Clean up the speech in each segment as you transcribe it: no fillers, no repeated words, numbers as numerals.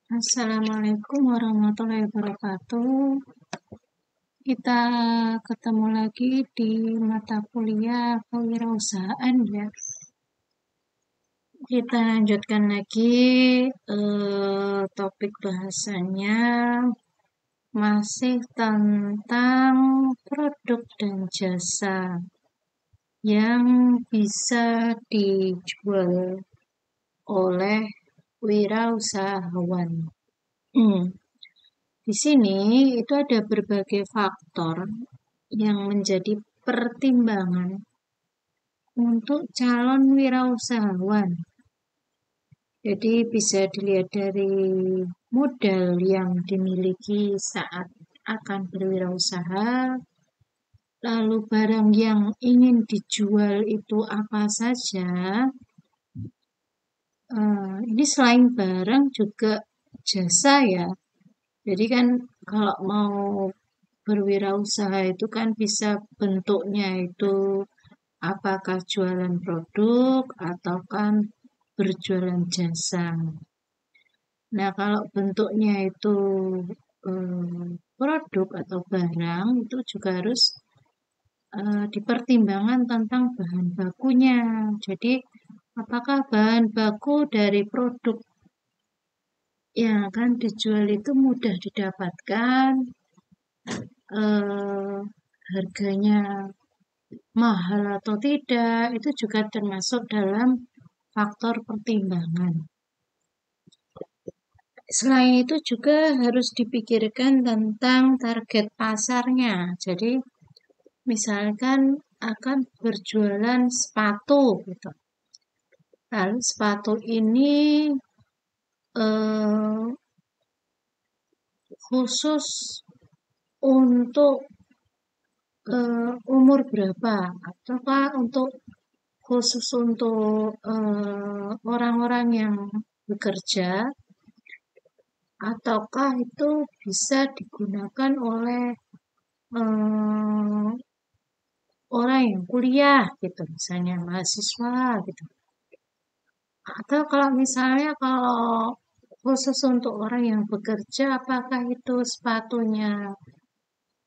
Assalamualaikum warahmatullahi wabarakatuh. Kita ketemu lagi di mata kuliah kewirausahaan ya. Kita lanjutkan lagi topik bahasanya masih tentang produk dan jasa yang bisa dijual oleh wirausahawan. Di sini itu ada berbagai faktor yang menjadi pertimbangan untuk calon wirausahawan. Jadi bisa dilihat dari modal yang dimiliki saat akan berwirausaha, lalu barang yang ingin dijual itu apa saja. Ini selain barang juga jasa ya. Jadi kan kalau mau berwirausaha itu kan bisa bentuknya itu apakah jualan produk atau kan berjualan jasa. Nah, kalau bentuknya itu produk atau barang itu juga harus dipertimbangkan tentang bahan bakunya. Jadi, apakah bahan baku dari produk yang akan dijual itu mudah didapatkan, harganya mahal atau tidak, itu juga termasuk dalam faktor pertimbangan. Selain itu juga harus dipikirkan tentang target pasarnya. Jadi, misalkan akan berjualan sepatu gitu. Lalu sepatu ini khusus untuk umur berapa, ataukah untuk khusus untuk orang-orang yang bekerja, ataukah itu bisa digunakan oleh orang yang kuliah gitu, misalnya mahasiswa gitu. Atau kalau misalnya kalau khusus untuk orang yang bekerja, apakah itu sepatunya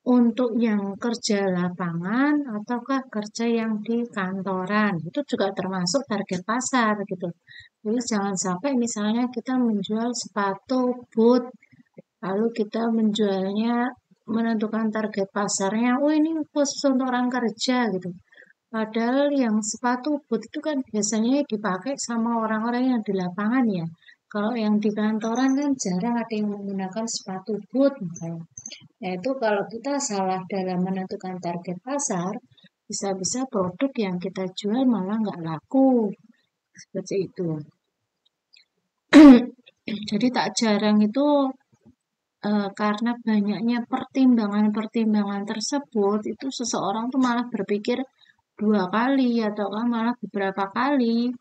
untuk yang kerja lapangan ataukah kerja yang di kantoran? Itu juga termasuk target pasar gitu. Jadi jangan sampai misalnya kita menjual sepatu boot, lalu kita menjualnya menentukan target pasarnya, oh ini khusus untuk orang kerja gitu. Padahal yang sepatu boot itu kan biasanya dipakai sama orang-orang yang di lapangan ya. Kalau yang di kantoran kan jarang ada yang menggunakan sepatu boot misalnya. Yaitu kalau kita salah dalam menentukan target pasar, bisa-bisa produk yang kita jual malah nggak laku. Seperti itu. Jadi tak jarang itu karena banyaknya pertimbangan-pertimbangan tersebut, itu seseorang tuh malah berpikir 2 kali atau malah beberapa kali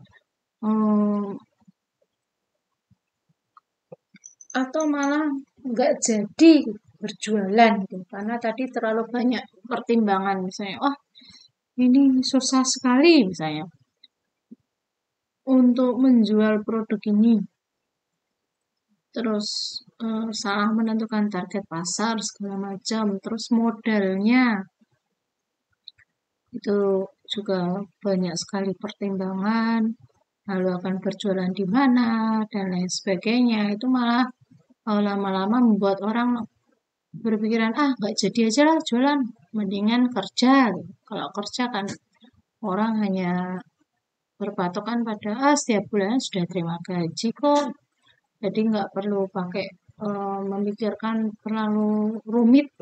atau malah nggak jadi berjualan gitu karena tadi terlalu banyak pertimbangan misalnya ini susah sekali misalnya untuk menjual produk ini terus salah menentukan target pasar segala macam terus modalnya itu juga banyak sekali pertimbangan lalu akan berjualan di mana dan lain sebagainya itu malah lama-lama membuat orang berpikiran nggak jadi aja lah jualan mendingan kerja. Kalau kerja kan orang hanya berpatokan pada setiap bulan sudah terima gaji kok jadi nggak perlu pakai memikirkan terlalu rumit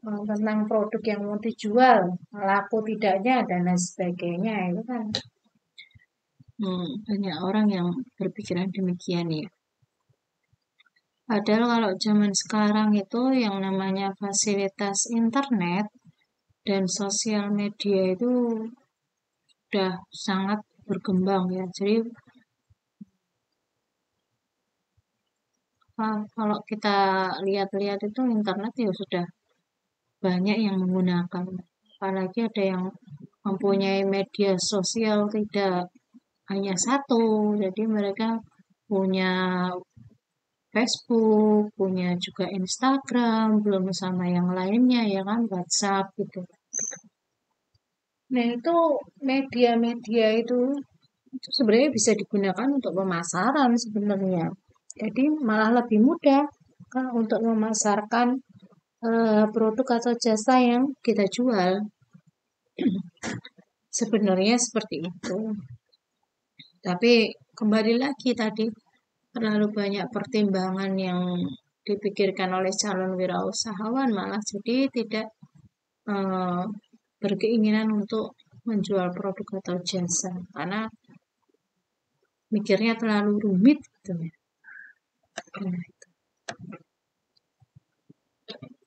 tentang produk yang mau dijual laku tidaknya dan lain sebagainya itu kan banyak orang yang berpikiran demikian ya. Padahal kalau zaman sekarang itu yang namanya fasilitas internet dan sosial media itu sudah sangat berkembang ya. Jadi kalau kita lihat-lihat itu internet ya sudah banyak yang menggunakan. Apalagi ada yang mempunyai media sosial tidak hanya satu. Jadi mereka punya Facebook, punya juga Instagram, belum sama yang lainnya ya kan, WhatsApp gitu. Nah, itu media-media itu sebenarnya bisa digunakan untuk pemasaran sebenarnya. Jadi malah lebih mudah kan untuk memasarkan produk atau jasa yang kita jual. Sebenarnya seperti itu. Tapi kembali lagi tadi, terlalu banyak pertimbangan yang dipikirkan oleh calon wirausahawan malah jadi tidak eh, berkeinginan untuk menjual produk atau jasa karena mikirnya terlalu rumit gitu ya.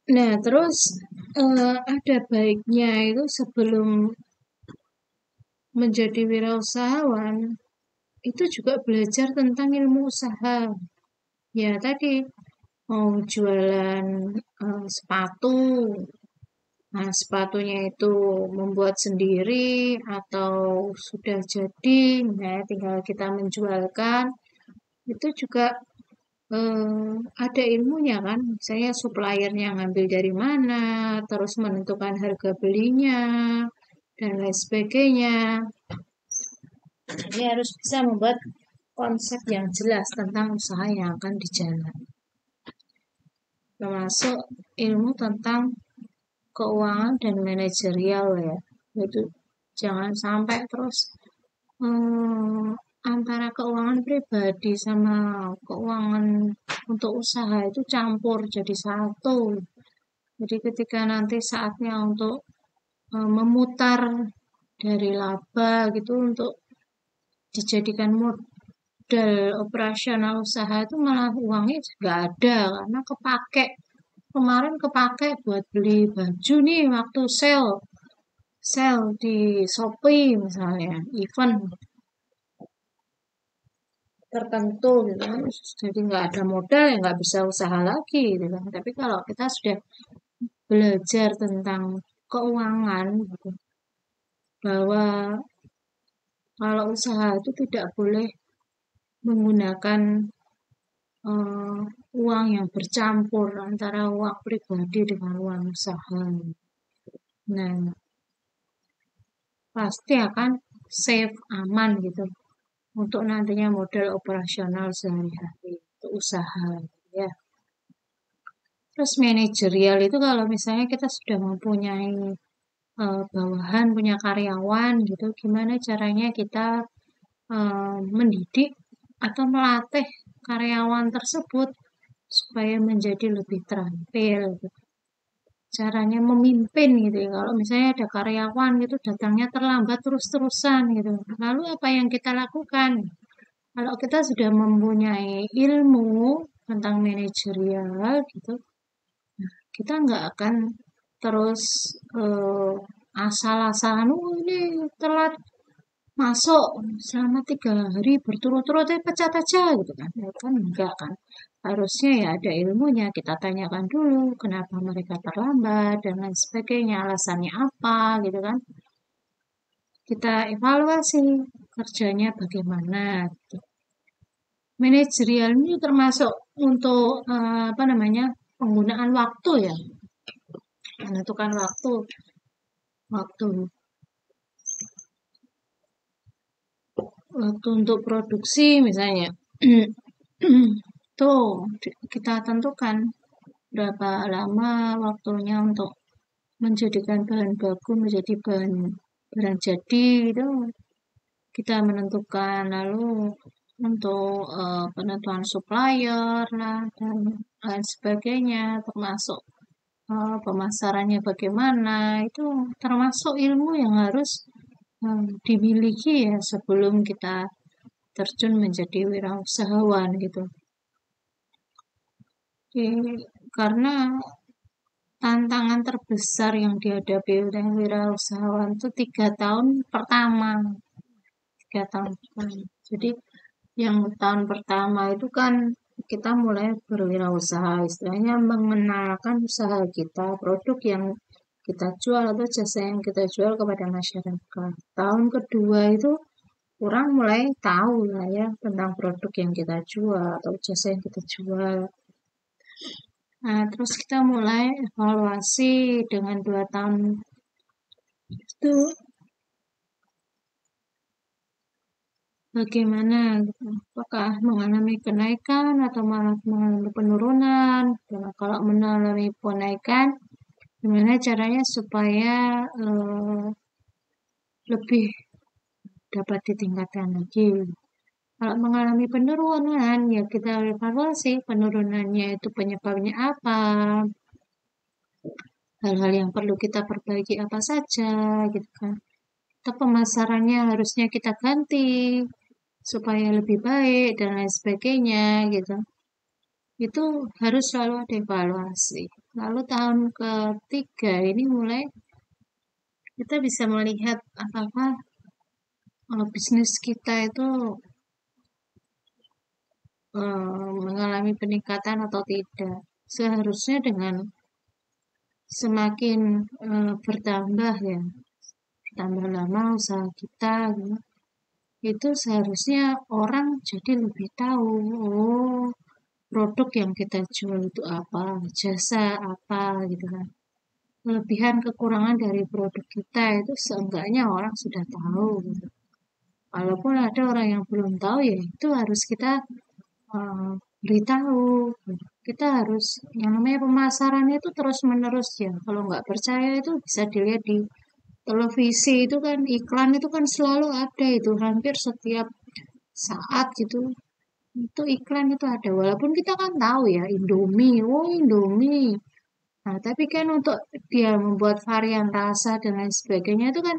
Nah, terus ada baiknya itu sebelum menjadi wirausahawan itu juga belajar tentang ilmu usaha. Ya tadi mau jualan sepatu, nah sepatunya itu membuat sendiri atau sudah jadi, nah tinggal kita menjualkan, itu juga ada ilmunya kan, misalnya suppliernya ngambil dari mana, terus menentukan harga belinya, dan lain sebagainya. Jadi harus bisa membuat konsep yang jelas tentang usaha yang akan dijalankan. Termasuk ilmu tentang keuangan dan manajerial ya. Itu jangan sampai terus hmm, antara keuangan pribadi sama keuangan untuk usaha itu campur jadi satu. Jadi ketika nanti saatnya untuk memutar dari laba gitu untuk dijadikan modal operasional usaha itu malah uangnya nggak ada karena kemarin kepake buat beli baju nih waktu sale di Shopee misalnya event tertentu gitu kan, jadi nggak ada modal ya nggak bisa usaha lagi gitu kan. Tapi kalau kita sudah belajar tentang keuangan gitu, bahwa kalau usaha itu tidak boleh menggunakan eh, uang yang bercampur antara uang pribadi dengan uang usaha. Nah, pasti akan safe, aman gitu untuk nantinya modal operasional sehari-hari untuk usaha ya. Terus manajerial itu kalau misalnya kita sudah mempunyai bawahan, punya karyawan gitu, gimana caranya kita mendidik atau melatih karyawan tersebut supaya menjadi lebih terampil gitu. Caranya memimpin gitu ya. Kalau misalnya ada karyawan gitu datangnya terlambat terus-terusan gitu. Lalu apa yang kita lakukan? Kalau kita sudah mempunyai ilmu tentang manajerial gitu, kita nggak akan terus asal-asalan, oh ini telat masuk selama 3 hari berturut-turut pecat aja gitu kan. Ya kan enggak kan. Harusnya ya ada ilmunya, kita tanyakan dulu kenapa mereka terlambat dan lain sebagainya, alasannya apa gitu kan. Kita evaluasi kerjanya bagaimana gitu. Manajerial ini termasuk untuk apa namanya penggunaan waktu ya, menentukan waktu waktu untuk produksi misalnya. Tuh kita tentukan berapa lama waktunya untuk menjadikan bahan baku menjadi barang jadi itu kita menentukan. Lalu untuk penentuan supplier lah dan lain sebagainya termasuk pemasarannya bagaimana itu termasuk ilmu yang harus dimiliki ya sebelum kita terjun menjadi wirausahawan gitu. Karena tantangan terbesar yang dihadapi oleh wirausahawan itu 3 tahun pertama. 3 tahun pertama. Jadi yang tahun pertama itu kan kita mulai berwirausaha, istilahnya mengenalkan usaha kita, produk yang kita jual atau jasa yang kita jual kepada masyarakat. Tahun kedua itu orang mulai tahu lah ya tentang produk yang kita jual atau jasa yang kita jual. Nah, terus kita mulai evaluasi dengan 2 tahun itu bagaimana gitu. Apakah mengalami kenaikan atau malah mengalami penurunan? Nah, kalau mengalami kenaikan, gimana caranya supaya lebih dapat ditingkatkan lagi? Kalau mengalami penurunan, ya kita evaluasi penurunannya itu penyebabnya apa, hal-hal yang perlu kita perbaiki apa saja, gitu kan. Atau pemasarannya harusnya kita ganti supaya lebih baik dan lain sebagainya, gitu. Itu harus selalu ada evaluasi. Lalu tahun ketiga ini mulai kita bisa melihat apakah bisnis kita itu mengalami peningkatan atau tidak. Seharusnya dengan semakin bertambah ya, bertambah lama usaha kita, gitu, itu seharusnya orang jadi lebih tahu, oh produk yang kita jual itu apa, jasa apa, gitu kan. Kelebihan kekurangan dari produk kita itu seenggaknya orang sudah tahu. Gitu. Walaupun ada orang yang belum tahu ya itu harus kita beritahu. Kita harus yang namanya pemasaran itu terus menerus ya. Kalau nggak percaya itu bisa dilihat di televisi itu kan iklan itu kan selalu ada itu hampir setiap saat gitu. Itu iklan itu ada. Walaupun kita kan tahu ya Indomie, oh Indomie. Nah, tapi kan untuk dia membuat varian rasa dan lain sebagainya itu kan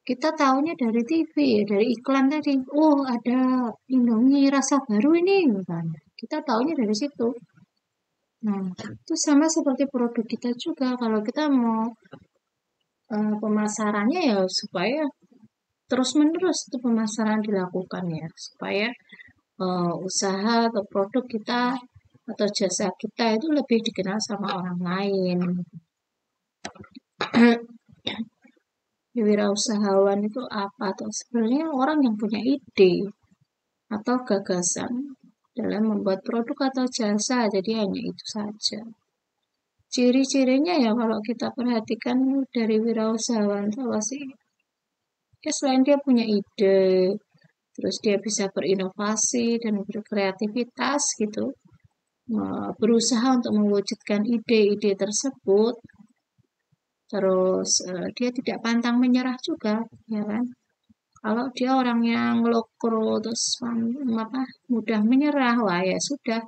kita tahunya dari TV ya, dari iklan tadi. Oh, ada Indomie rasa baru ini, misalnya. Kita tahunya dari situ. Nah, itu sama seperti produk kita juga. Kalau kita mau pemasarannya ya supaya terus-menerus itu pemasaran dilakukan ya, supaya usaha atau produk kita atau jasa kita itu lebih dikenal sama orang lain. Wirausahawan itu apa? Atau sebenarnya orang yang punya ide atau gagasan dalam membuat produk atau jasa. Jadi hanya itu saja. Ciri-cirinya ya kalau kita perhatikan dari wirausahawan itu apa sih? Ya selain dia punya ide, terus dia bisa berinovasi dan berkreativitas gitu, berusaha untuk mewujudkan ide-ide tersebut, terus dia tidak pantang menyerah juga, ya kan? Kalau dia orang yang ngelokro terus apa mudah menyerah, wah ya sudah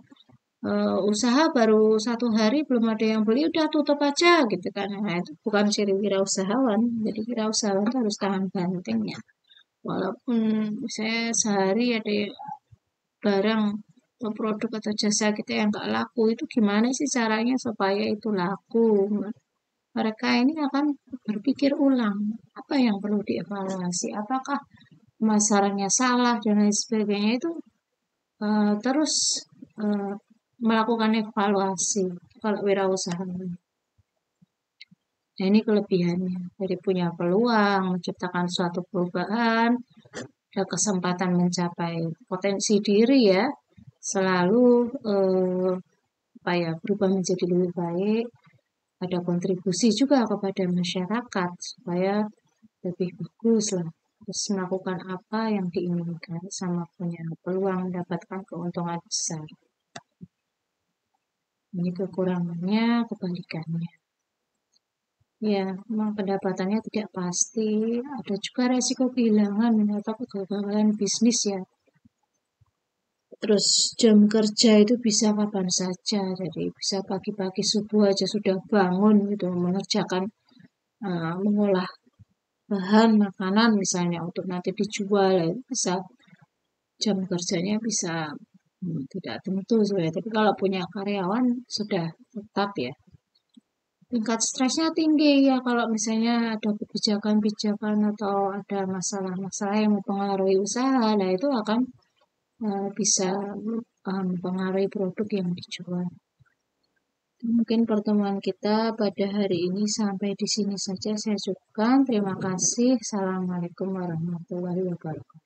usaha baru 1 hari belum ada yang beli udah tutup aja gitu kan. Nah, itu bukan ciri wirausahawan. Jadi wirausahawan itu harus tahan banting ya. Walaupun misalnya sehari ada barang atau produk atau jasa kita yang nggak laku, itu gimana sih caranya supaya itu laku? Mereka ini akan berpikir ulang, apa yang perlu dievaluasi, apakah pemasarannya salah dan lain sebagainya itu terus eh, melakukan evaluasi kalau wirausahawan. Nah ini kelebihannya dari punya peluang menciptakan suatu perubahan, ada kesempatan mencapai potensi diri ya, selalu apa ya berubah menjadi lebih baik, ada kontribusi juga kepada masyarakat supaya lebih bagus lah. Terus melakukan apa yang diinginkan sama punya peluang mendapatkan keuntungan besar. Ini kekurangannya, kebalikannya. Ya, memang pendapatannya tidak pasti. Ada juga resiko kehilangan atau kegagalan bisnis ya. Terus jam kerja itu bisa kapan saja. Jadi bisa pagi-pagi subuh aja sudah bangun gitu mengerjakan mengolah bahan makanan misalnya untuk nanti dijual ya, bisa jam kerjanya bisa tidak tentu sebenarnya. Tapi kalau punya karyawan sudah tetap ya. Tingkat stresnya tinggi ya kalau misalnya ada kebijakan-kebijakan atau ada masalah-masalah yang mempengaruhi usaha, nah itu akan bisa mempengaruhi produk yang dijual. Mungkin pertemuan kita pada hari ini sampai di sini saja saya cukupkan. Terima kasih. Assalamualaikum warahmatullahi wabarakatuh.